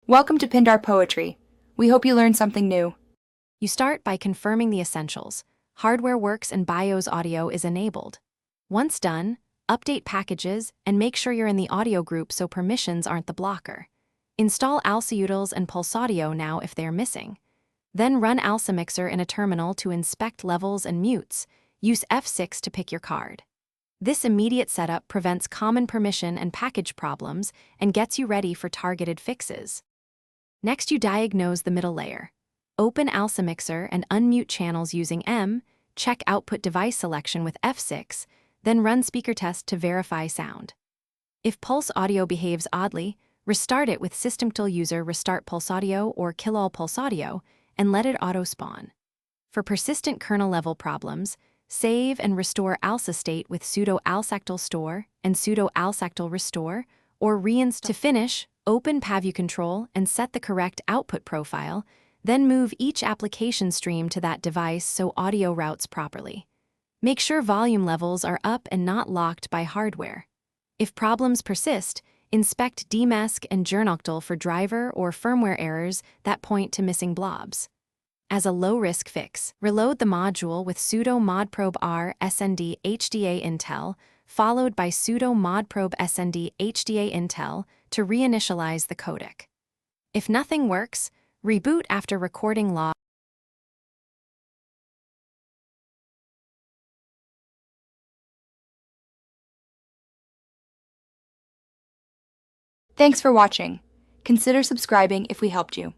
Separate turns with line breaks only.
Welcome to Pindar Poetry. We hope you learned something new.
You start by confirming the essentials. Hardware works and BIOS audio is enabled. Once done, update packages and make sure you're in the audio group so permissions aren't the blocker. Install ALSA utils and Pulse Audio now if they're missing. Then run ALSA Mixer in a terminal to inspect levels and mutes. Use F6 to pick your card. This immediate setup prevents common permission and package problems and gets you ready for targeted fixes. Next, you diagnose the middle layer. Open ALSA Mixer and unmute channels using M, check output device selection with F6, then run speaker test to verify sound. If Pulse Audio behaves oddly, restart it with systemtool user restart Pulse Audio or kill all Pulse Audio and let it auto-spawn. For persistent kernel-level problems, save and restore ALSA state with sudo alsactl store and sudo alsactl restore, or reinstall. To finish, open PavuControl and set the correct output profile, then move each application stream to that device so audio routes properly. Make sure volume levels are up and not locked by hardware. If problems persist, inspect dmesc and journoctl for driver or firmware errors that point to missing blobs. As a low-risk fix, reload the module with sudo modprobe r snd hda intel, followed by sudo modprobe snd hda intel to reinitialize the codec. If nothing works, reboot after recording log.
Thanks for watching. Consider subscribing if we helped you.